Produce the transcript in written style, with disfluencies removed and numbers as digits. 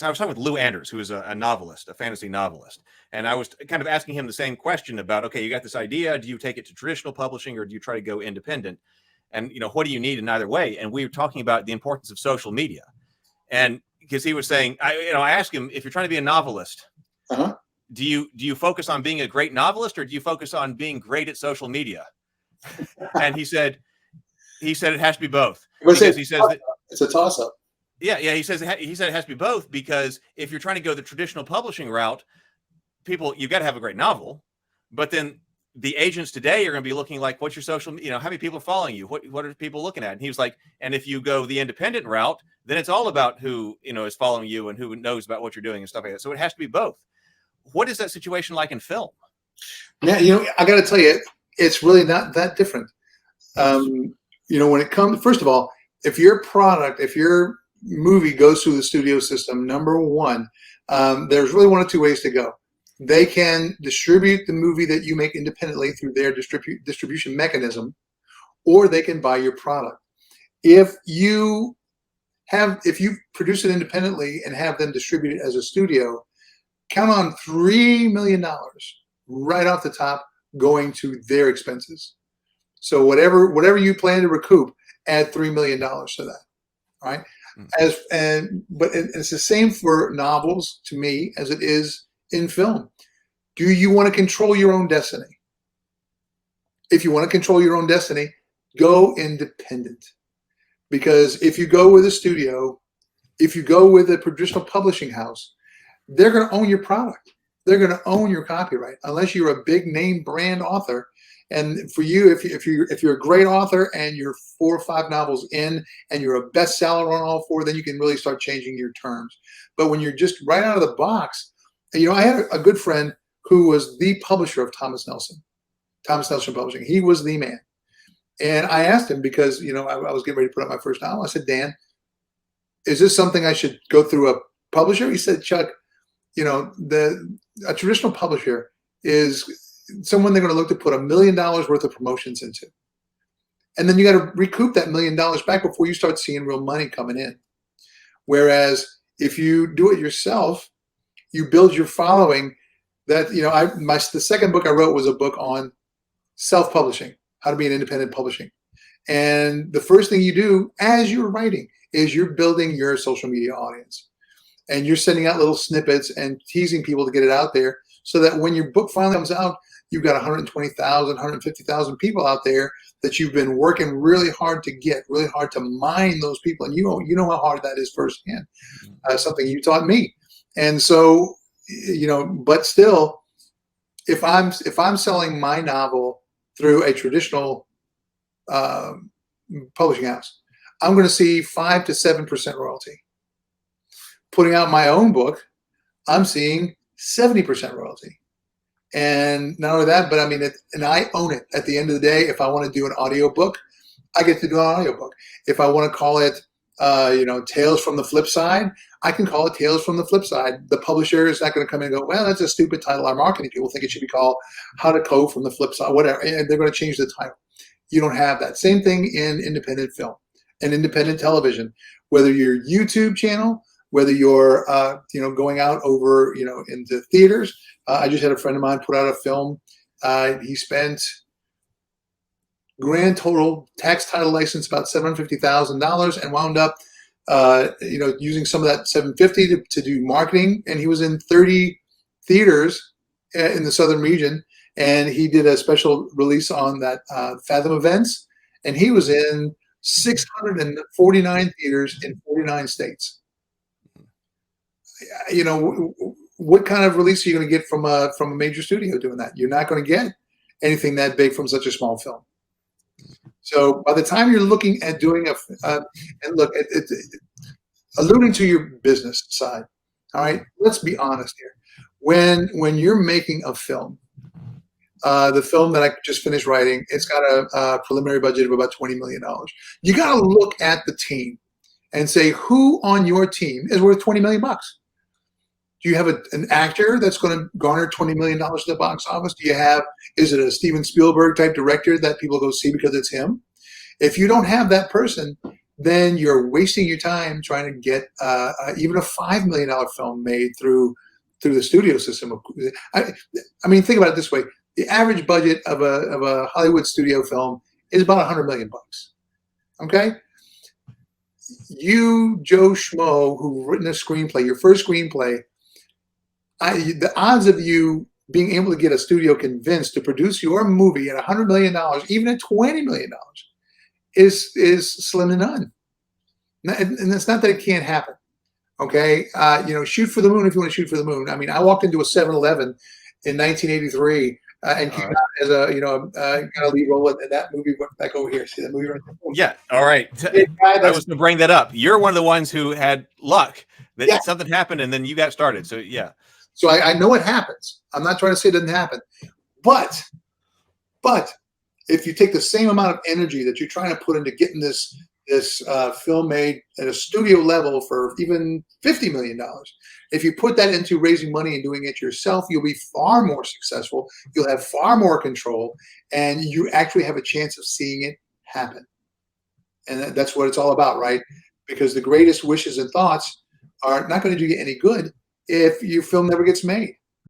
I was talking with Lou Anders, who is a novelist, a fantasy novelist, and I was kind of asking him the same question about, okay, you got this idea, do you take it to traditional publishing or do you try to go independent? And what do you need in either way? And we were talking about the importance of social media, and because he was saying, I asked him, if you're trying to be a novelist, do you focus on being a great novelist or do you focus on being great at social media? And he said it has to be both. Because he says that it's a toss-up. Yeah. He said it has to be both, because if you're trying to go the traditional publishing route, you've got to have a great novel, but then the agents today are going to be looking like, what's your social, how many people are following you? What are people looking at? And he was like, and if you go the independent route, then it's all about who, is following you and who knows about what you're doing and stuff like that. So it has to be both. What is that situation like in film? Yeah, I got to tell you, it's really not that different. When it comes, first of all, if your movie goes through the studio system, number one, there's really one of two ways to go. They can distribute the movie that you make independently through their distribution mechanism, or they can buy your product. If you produce it independently and have them distribute it as a studio, count on $3 million right off the top going to their expenses. So whatever you plan to recoup, add $3 million to that. All right. But it's the same for novels to me as it is in film. Do you want to control your own destiny? If you want to control your own destiny, go independent. Because if you go with a studio, if you go with a traditional publishing house, they're going to own your product. They're going to own your copyright, unless you're a big name brand author. And for you, if you're a great author and you're 4 or 5 novels in and you're a bestseller on all 4, then you can really start changing your terms. But when you're just right out of the box, I had a good friend who was the publisher of Thomas Nelson Publishing. He was the man. And I asked him, because I was getting ready to put out my first novel. I said, Dan, is this something I should go through a publisher? He said, Chuck, a traditional publisher is someone they're going to look to put $1 million worth of promotions into. And then you got to recoup that $1 million back before you start seeing real money coming in. Whereas if you do it yourself, you build your following. That, the second book I wrote was a book on self-publishing, how to be an independent publishing. And the first thing you do as you're writing is you're building your social media audience. And you're sending out little snippets and teasing people to get it out there, so that when your book finally comes out, you've got 120,000, 150,000 people out there that you've been working really hard to get, really hard to mine those people. And you know how hard that is firsthand. Something you taught me. And so, but still, if I'm selling my novel through a traditional publishing house, I'm going to see 5 to 7% royalty. Putting out my own book, I'm seeing 70% royalty. And not only that, but and I own it. At the end of the day, if I want to do an audiobook, I get to do an audiobook. If I want to call it, Tales from the Flip Side, I can call it Tales from the Flip Side. The publisher is not going to come in and go, well, that's a stupid title. Our marketing people think it should be called How to Code from the Flip Side, whatever. And they're going to change the title. You don't have that. Same thing in independent film and independent television. Whether your YouTube channel, whether you're, going out over, into theaters. I just had a friend of mine put out a film. He spent grand total tax title license about $750,000 and wound up, using some of that $750 to do marketing. And he was in 30 theaters in the southern region. And he did a special release on that Fathom Events. And he was in 649 theaters in 49 states. What kind of release are you going to get from a major studio doing that? You're not going to get anything that big from such a small film. So by the time you're looking at doing and look, alluding to your business side, all right, let's be honest here. When you're making a film, the film that I just finished writing, it's got a preliminary budget of about $20 million. You got to look at the team and say, who on your team is worth $20 million? Do you have an actor that's going to garner $20 million at the box office? Is it a Steven Spielberg type director that people go see because it's him? If you don't have that person, then you're wasting your time trying to get even a $5 million film made through the studio system. I mean, think about it this way: the average budget of a Hollywood studio film is about $100 million. Okay, you, Joe Schmo, who've written a screenplay, your first screenplay, the odds of you being able to get a studio convinced to produce your movie at $100 million, even at $20 million, is slim to none. And it's not that it can't happen. Okay, shoot for the moon if you want to shoot for the moon. I mean, I walked into a 7-Eleven in 1983 and came out as got a lead role, and that movie went back over here. See that movie right there? Yeah. All right. I was going to bring that up. You're one of the ones who had luck that something happened and then you got started. So yeah. So I know it happens. I'm not trying to say it doesn't happen, but if you take the same amount of energy that you're trying to put into getting this film made at a studio level for even $50 million, if you put that into raising money and doing it yourself, you'll be far more successful. You'll have far more control, and you actually have a chance of seeing it happen. And that's what it's all about, right? Because the greatest wishes and thoughts are not going to do you any good if your film never gets made.